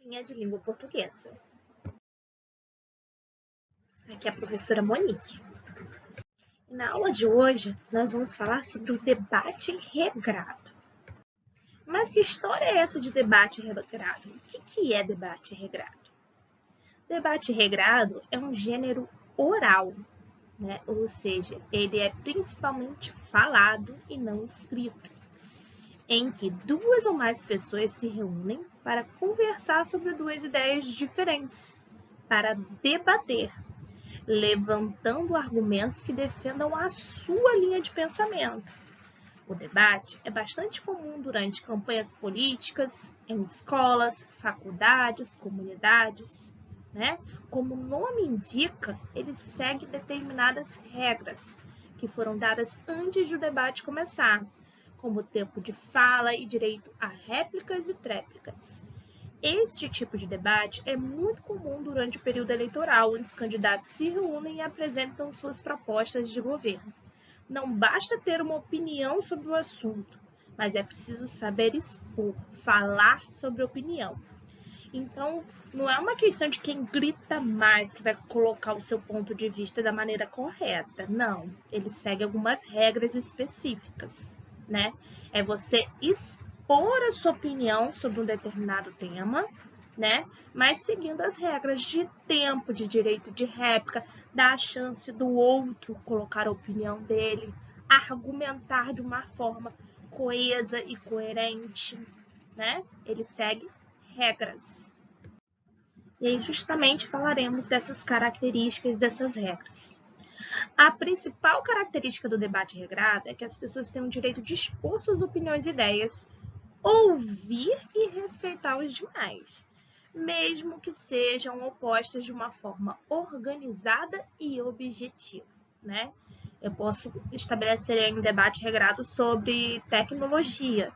Aulinha de língua portuguesa. Aqui é a professora Monique. E na aula de hoje, nós vamos falar sobre o debate regrado. Mas que história é essa de debate regrado? O que é debate regrado? Debate regrado é um gênero oral, né? Ou seja, ele é principalmente falado e não escrito, em que duas ou mais pessoas se reúnem para conversar sobre duas ideias diferentes, para debater, levantando argumentos que defendam a sua linha de pensamento. O debate é bastante comum durante campanhas políticas, em escolas, faculdades, comunidades, né? Como o nome indica, ele segue determinadas regras que foram dadas antes do debate começar, como tempo de fala e direito a réplicas e tréplicas. Este tipo de debate é muito comum durante o período eleitoral, onde os candidatos se reúnem e apresentam suas propostas de governo. Não basta ter uma opinião sobre o assunto, mas é preciso saber expor, falar sobre opinião. Então, não é uma questão de quem grita mais que vai colocar o seu ponto de vista da maneira correta. Não, ele segue algumas regras específicas, né? É você expor a sua opinião sobre um determinado tema, né? Mas seguindo as regras de tempo, de direito de réplica, dar a chance do outro colocar a opinião dele, argumentar de uma forma coesa e coerente, né? Ele segue regras. E aí justamente falaremos dessas características, dessas regras. A principal característica do debate regrado é que as pessoas têm o direito de expor suas opiniões e ideias, ouvir e respeitar os demais, mesmo que sejam opostas de uma forma organizada e objetiva, né? Eu posso estabelecer um debate regrado sobre tecnologia.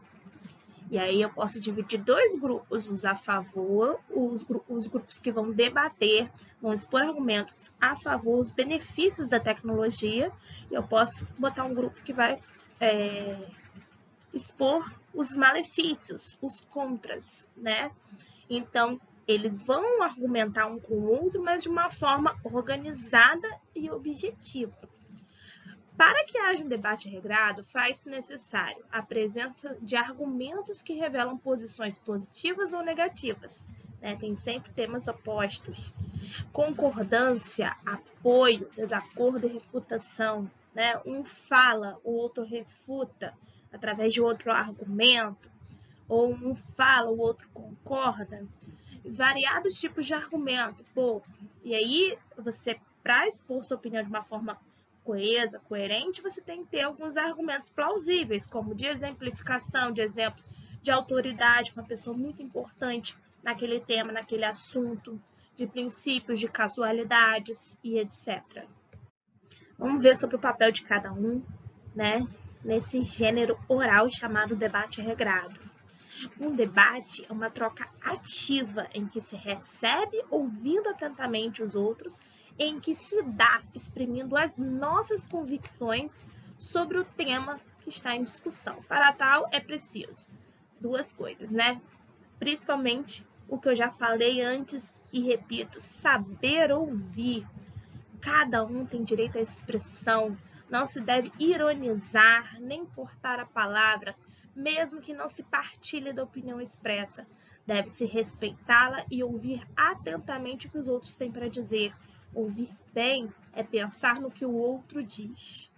E aí eu posso dividir dois grupos, os a favor, os grupos que vão debater, vão expor argumentos a favor, os benefícios da tecnologia. E eu posso botar um grupo que vai expor os malefícios, os contras, né? Então, eles vão argumentar um com o outro, mas de uma forma organizada e objetiva. Para que haja um debate regrado, faz-se necessário a presença de argumentos que revelam posições positivas ou negativas, né? Tem sempre temas opostos. Concordância, apoio, desacordo e refutação, né? Um fala, o outro refuta através de outro argumento, ou um fala, o outro concorda. Variados tipos de argumento. E aí, você, para expor sua opinião de uma forma coesa, coerente, você tem que ter alguns argumentos plausíveis, como de exemplificação, de exemplos de autoridade, uma pessoa muito importante naquele tema, naquele assunto, de princípios, de casualidades e etc. Vamos ver sobre o papel de cada um, né, nesse gênero oral chamado debate regrado. Um debate é uma troca ativa em que se recebe ouvindo atentamente os outros, em que se dá exprimindo as nossas convicções sobre o tema que está em discussão. Para tal, é preciso duas coisas, né? Principalmente o que eu já falei antes e repito, saber ouvir. Cada um tem direito à expressão, não se deve ironizar nem cortar a palavra, mesmo que não se partilhe da opinião expressa. Deve-se respeitá-la e ouvir atentamente o que os outros têm para dizer. Ouvir bem é pensar no que o outro diz.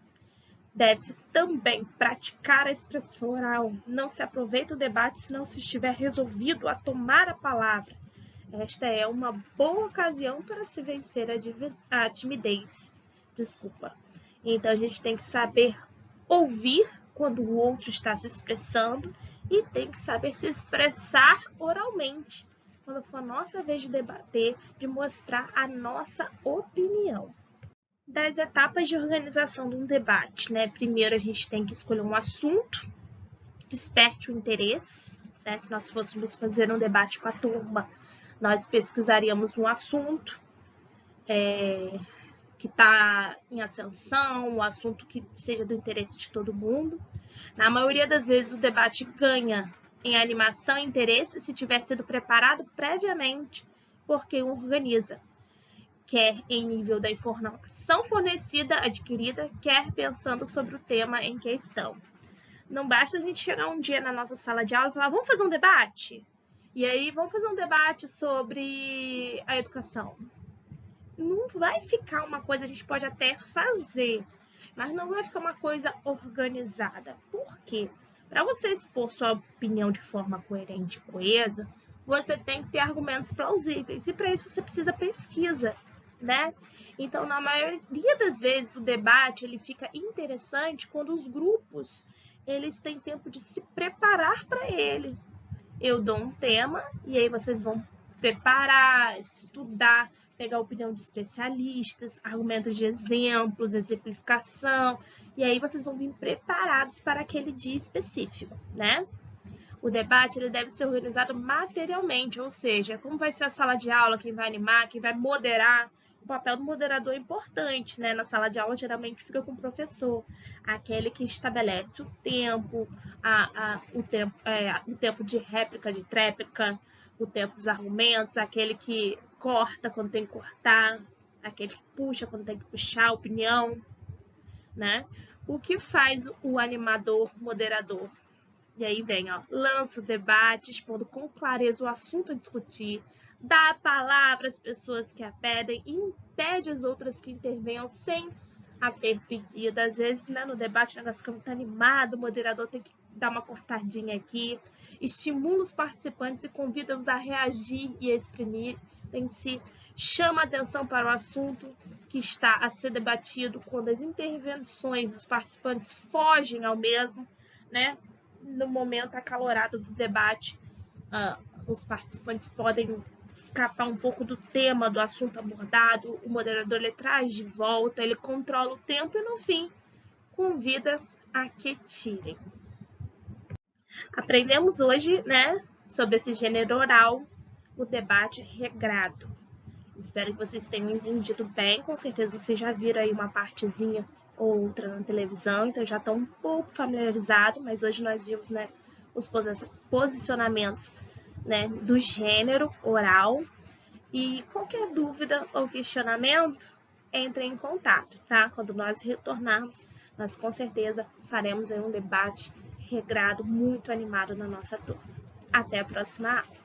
Deve-se também praticar a expressão oral. Não se aproveita o debate se não se estiver resolvido a tomar a palavra. Esta é uma boa ocasião para se vencer a timidez. Então, a gente tem que saber ouvir quando o outro está se expressando e tem que saber se expressar oralmente, quando for a nossa vez de debater, de mostrar a nossa opinião. Das etapas de organização de um debate, né? Primeiro, a gente tem que escolher um assunto que desperte o interesse, né? Se nós fôssemos fazer um debate com a turma, nós pesquisaríamos um assunto que está em ascensão, um assunto que seja do interesse de todo mundo. Na maioria das vezes, o debate ganha em animação e interesse se tiver sido preparado previamente por quem organiza, quer em nível da informação fornecida, adquirida, quer pensando sobre o tema em questão. Não basta a gente chegar um dia na nossa sala de aula e falar, vamos fazer um debate? E aí, vamos fazer um debate sobre a educação. Não vai ficar uma coisa, a gente pode até fazer, mas não vai ficar uma coisa organizada. Por quê? Para você expor sua opinião de forma coerente e coesa, você tem que ter argumentos plausíveis. E para isso você precisa pesquisa, né? Então, na maioria das vezes, o debate ele fica interessante quando os grupos eles têm tempo de se preparar para ele. Eu dou um tema e aí vocês vão preparar, estudar, pegar a opinião de especialistas, argumentos de exemplos, exemplificação, e aí vocês vão vir preparados para aquele dia específico, né? O debate ele deve ser organizado materialmente, ou seja, como vai ser a sala de aula, quem vai animar, quem vai moderar. O papel do moderador é importante, né? Na sala de aula, geralmente fica com o professor, aquele que estabelece o tempo, o tempo de réplica, de tréplica, o tempo dos argumentos, aquele que corta quando tem que cortar, aquele que puxa quando tem que puxar a opinião, né? O que faz o animador, moderador? E aí vem, ó, lança o debate, expondo com clareza o assunto a discutir, dá a palavra às pessoas que a pedem e impede as outras que intervenham sem a ter pedido. Às vezes, né, no debate, o negócio fica muito animado, o moderador tem que dar uma cortadinha aqui, estimula os participantes e convida-os a reagir e a exprimir-se, chama a atenção para o assunto que está a ser debatido quando as intervenções dos participantes fogem ao mesmo, né? No momento acalorado do debate, os participantes podem escapar um pouco do tema, do assunto abordado, o moderador ele traz de volta, ele controla o tempo e, no fim, convida a que tirem. Aprendemos hoje, né, sobre esse gênero oral, o debate regrado. Espero que vocês tenham entendido bem, com certeza vocês já viram aí uma partezinha ou outra na televisão, então já estão um pouco familiarizados, mas hoje nós vimos, né, os posicionamentos, né, do gênero oral. E qualquer dúvida ou questionamento, entre em contato, tá? Quando nós retornarmos, nós com certeza faremos aí um debate regrado, muito animado na nossa turma. Até a próxima aula!